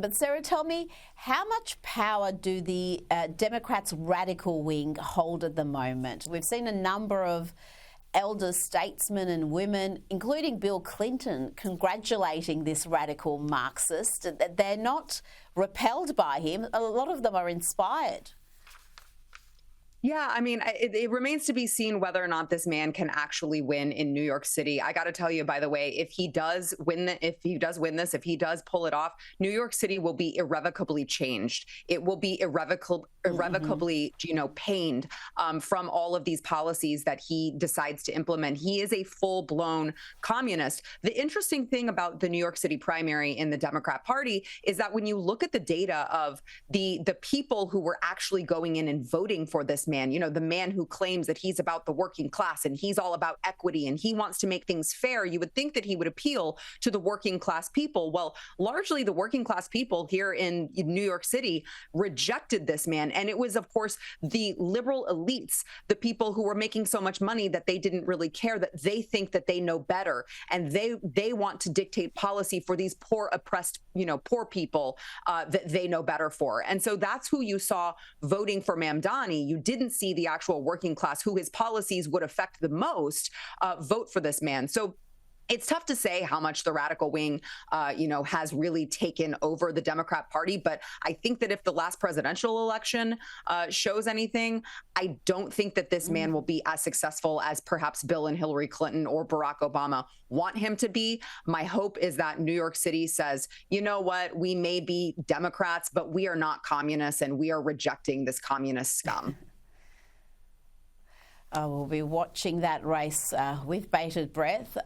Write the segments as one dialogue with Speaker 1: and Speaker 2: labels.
Speaker 1: But Sarah, tell me, how much power do the Democrats' radical wing hold at the moment? We've seen a number of elder statesmen and women, including Bill Clinton, congratulating this radical Marxist. They're not repelled by him. A lot of them are inspired.
Speaker 2: Yeah, I mean, it remains to be seen whether or not this man can actually win in New York City. I got to tell you, by the way, if he does win this, if he does pull it off, New York City will be irrevocably changed. It will be irrevocably, pained from all of these policies that he decides to implement. He is a full-blown communist. The interesting thing about the New York City primary in the Democrat Party is that when you look at the data of the people who were actually going in and voting for this man, the man who claims that he's about the working class and he's all about equity and he wants to make things fair, you would think that he would appeal to the working class people. Well, largely the working class people here in New York City rejected this man. And it was, of course, the liberal elites, the people who were making so much money that they didn't really care, that they think that they know better. And they want to dictate policy for these poor, oppressed, poor people that they know better for. And so that's who you saw voting for Mamdani. You didn't see the actual working class, who his policies would affect the most, vote for this man. So it's tough to say how much the radical wing, has really taken over the Democrat Party. But I think that if the last presidential election shows anything, I don't think that this man will be as successful as perhaps Bill and Hillary Clinton or Barack Obama want him to be. My hope is that New York City says, you know what, we may be Democrats, but we are not communists and we are rejecting this communist scum.
Speaker 1: We'll be watching that race with bated breath.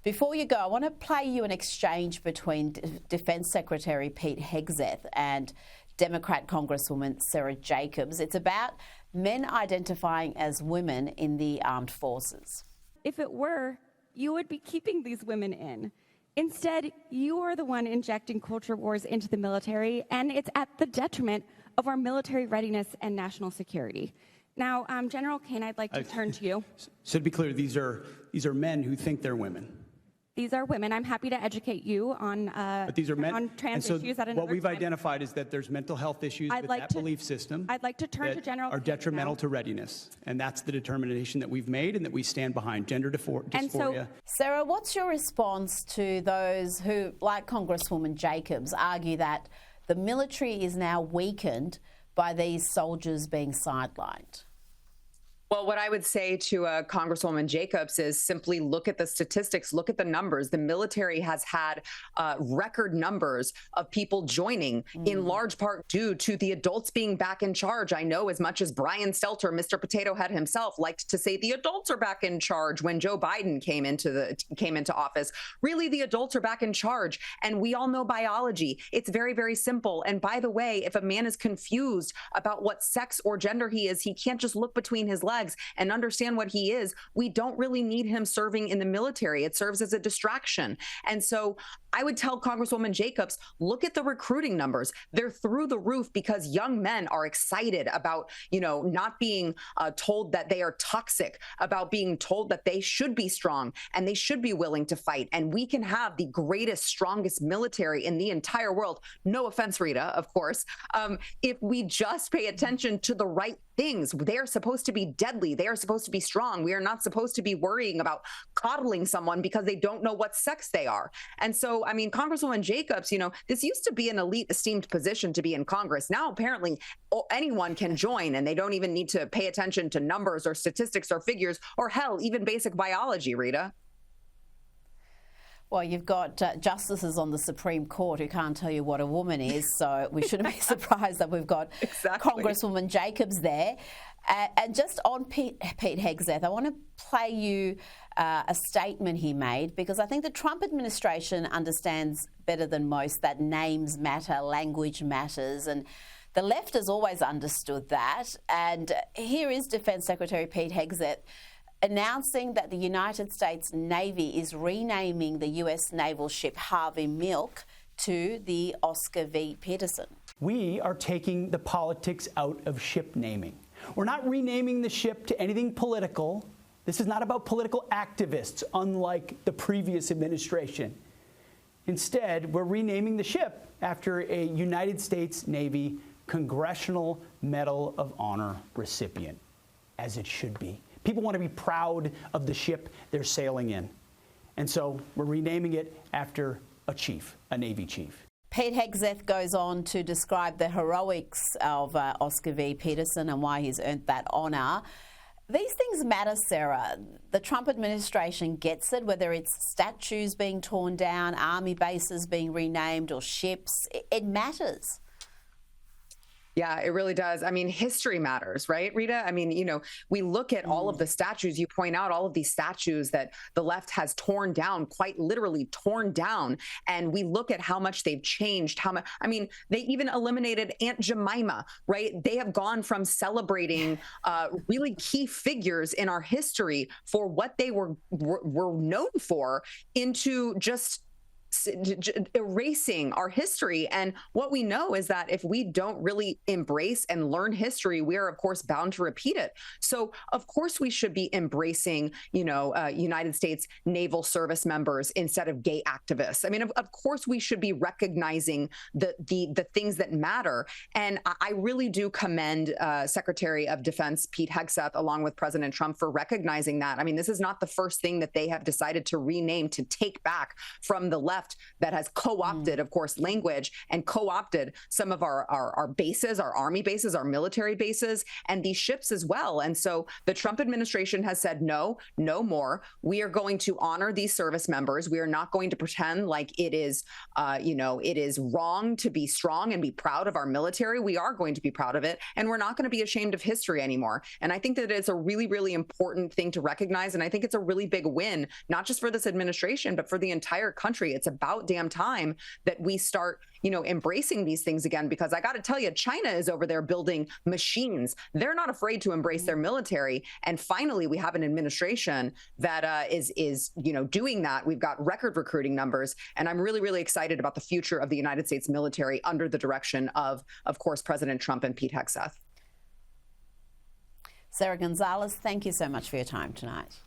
Speaker 1: Before you go, I want to play you an exchange between Defence Secretary Pete Hegseth and Democrat Congresswoman Sara Jacobs. It's about men identifying as women in the armed forces.
Speaker 3: If it were, you would be keeping these women in. Instead, you are the one injecting culture wars into the military, and it's at the detriment of our military readiness and national security. Now, General Kane, I'd like to turn to you.
Speaker 4: So to be clear, these are men who think they're women.
Speaker 3: These are women. I'm happy to educate you on
Speaker 4: but these are men,
Speaker 3: on trans issues at another
Speaker 4: what we've
Speaker 3: time.
Speaker 4: identified is that there's mental health issues with that belief system.
Speaker 3: I'd like to turn to General
Speaker 4: are
Speaker 3: Kane
Speaker 4: detrimental
Speaker 3: now.
Speaker 4: to readiness, and that's the determination that we've made and that we stand behind. Gender dysphoria.
Speaker 3: And so,
Speaker 1: Sarah, what's your response to those who, like Congresswoman Jacobs, argue that the military is now weakened by these soldiers being sidelined?
Speaker 2: Well, what I would say to Congresswoman Jacobs is simply look at the statistics, look at the numbers. The military has had record numbers of people joining, in large part due to the adults being back in charge. I know as much as Brian Stelter, Mr. Potato Head himself, liked to say the adults are back in charge when Joe Biden came into office. Really, the adults are back in charge. And we all know biology. It's very, very simple. And by the way, if a man is confused about what sex or gender he is, he can't just look between his legs and understand what he is. We don't really need him serving in the military. It serves as a distraction. And so I would tell Congresswoman Jacobs, look at the recruiting numbers. They're through the roof because young men are excited about, not being told that they are toxic, about being told that they should be strong and they should be willing to fight. And we can have the greatest, strongest military in the entire world. No offense, Rita, of course, if we just pay attention to the right things. They are supposed to be deadly. They are supposed to be strong. We are not supposed to be worrying about coddling someone because they don't know what sex they are. And so, I mean, Congresswoman Jacobs, this used to be an elite, esteemed position to be in Congress. Now, apparently, anyone can join and they don't even need to pay attention to numbers or statistics or figures or, hell, even basic biology, Rita.
Speaker 1: Well, you've got justices on the Supreme Court who can't tell you what a woman is, so we shouldn't be surprised that we've got Congresswoman Jacobs there. And just on Pete Hegseth, I want to play you a statement he made, because I think the Trump administration understands better than most that names matter, language matters, and the left has always understood that. And here is Defence Secretary Pete Hegseth announcing that the United States Navy is renaming the US naval ship Harvey Milk to the Oscar V. Peterson.
Speaker 5: We are taking the politics out of ship naming. We're not renaming the ship to anything political. This is not about political activists, unlike the previous administration. Instead, we're renaming the ship after a United States Navy Congressional Medal of Honor recipient, as it should be. People want to be proud of the ship they're sailing in. And so we're renaming it after a chief, a Navy chief.
Speaker 1: Pete Hegseth goes on to describe the heroics of Oscar V. Peterson and why he's earned that honour. These things matter, Sarah. The Trump administration gets it, whether it's statues being torn down, army bases being renamed, or ships. It matters.
Speaker 2: Yeah, it really does. I mean, history matters, right, Rita? I mean, you know, we look at all of the statues, you point out all of these statues that the left has torn down, quite literally torn down. And we look at how much they've changed, how much, I mean, they even eliminated Aunt Jemima, right? They have gone from celebrating really key figures in our history for what they were known for into just erasing our history. And what we know is that if we don't really embrace and learn history, we are, of course, bound to repeat it. So, of course, we should be embracing, United States naval service members instead of gay activists. I mean, of course, we should be recognizing the things that matter. And I really do commend Secretary of Defense Pete Hegseth, along with President Trump, for recognizing that. I mean, this is not the first thing that they have decided to rename, to take back from the left that has co-opted, of course, language and co-opted some of our bases, our army bases, our military bases, and these ships as well. And so the Trump administration has said, no more. We are going to honor these service members. We are not going to pretend like it is, it is wrong to be strong and be proud of our military. We are going to be proud of it, and we're not going to be ashamed of history anymore. And I think that it's a really, really important thing to recognize. And I think it's a really big win, not just for this administration, but for the entire country. It's about damn time that we start, embracing these things again, because I got to tell you, China is over there building machines. They're not afraid to embrace their military. And finally, we have an administration that is doing that. We've got record recruiting numbers. And I'm really, really excited about the future of the United States military under the direction of course, President Trump and Pete Hegseth.
Speaker 1: Sara Gonzales, thank you so much for your time tonight.